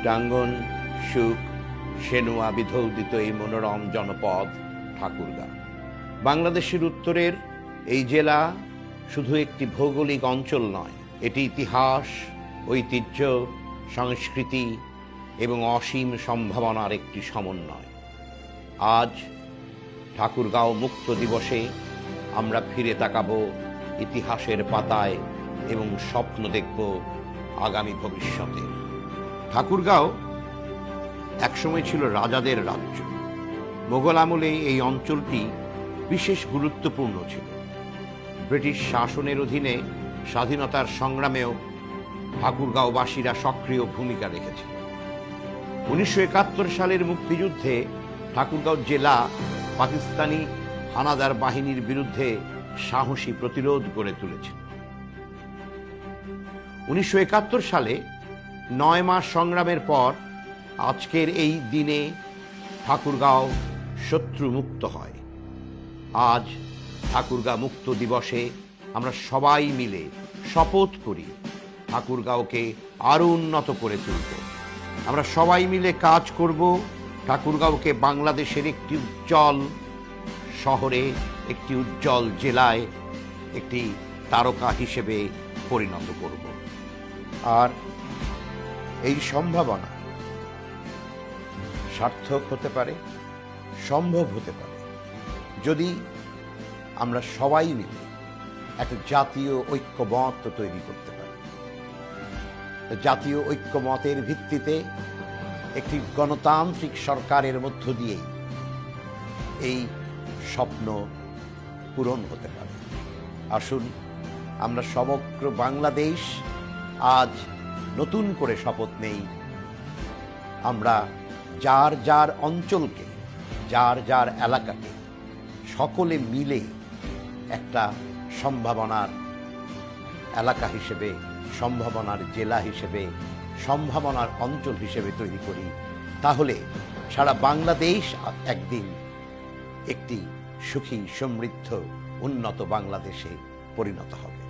প্রাঙ্গণ, সুখ, সেনুয়া বিধৌদিত এই মনোরম জনপদ ঠাকুরগাঁও। বাংলাদেশের উত্তরের এই জেলা শুধু একটি ভৌগোলিক অঞ্চল নয়, এটি ইতিহাস, ঐতিহ্য, সংস্কৃতি এবং অসীম সম্ভাবনার একটি সমন্বয়। আজ ঠাকুরগাঁও মুক্ত দিবসে আমরা ফিরে তাকাবো ইতিহাসের পাতায় এবং স্বপ্ন দেখব আগামী ভবিষ্যতের। ঠাকুরগাঁও একসময় ছিল রাজাদের রাজ্য। মোগল আমলে এই অঞ্চলটি বিশেষ গুরুত্বপূর্ণ ছিল। ব্রিটিশ শাসনের অধীনে স্বাধীনতার সংগ্রামেও ঠাকুরগাঁওবাসীরা সক্রিয় ভূমিকা রেখেছিল। 1971 সালের মুক্তিযুদ্ধে ঠাকুরগাঁও জেলা পাকিস্তানি হানাদার বাহিনীর বিরুদ্ধে সাহসী প্রতিরোধ গড়ে তুলেছিল। 1971 সালে 9 মাস সংগ্রামের পর আজকের এই দিনে ঠাকুরগাঁও শত্রুমুক্ত হয়। আজ ঠাকুরগাঁও মুক্ত দিবসে আমরা সবাই মিলে শপথ করি ঠাকুরগাঁওকে আরো উন্নত করে তুলব। আমরা সবাই মিলে কাজ করব ঠাকুরগাঁওকে বাংলাদেশের একটি উজ্জ্বল শহরে, একটি উজ্জ্বল জেলায়, একটি তারকা হিসেবে পরিণত করব। আর এই সম্ভাবনা সার্থক হতে পারে, সম্ভব হতে পারে যদি আমরা সবাই মিলে একটা জাতীয় ঐক্যমত তৈরি করতে পারি। জাতীয় ঐক্যমতের ভিত্তিতে একটি গণতান্ত্রিক সরকারের মধ্য দিয়ে এই স্বপ্ন পূরণ হতে পারে। আসুন আমরা সমগ্র বাংলাদেশ আজ নতুন করে শপথ নেই। আমরা যার যার অঞ্চলকে, যার যার এলাকাকে সকলে মিলে একটা সম্ভাবনার এলাকা হিসেবে, সম্ভাবনার জেলা হিসেবে, সম্ভাবনার অঞ্চল হিসেবে তৈরি করি। তাহলে সারা বাংলাদেশ একদিন একটি সুখী, সমৃদ্ধ, উন্নত বাংলাদেশে পরিণত হবে।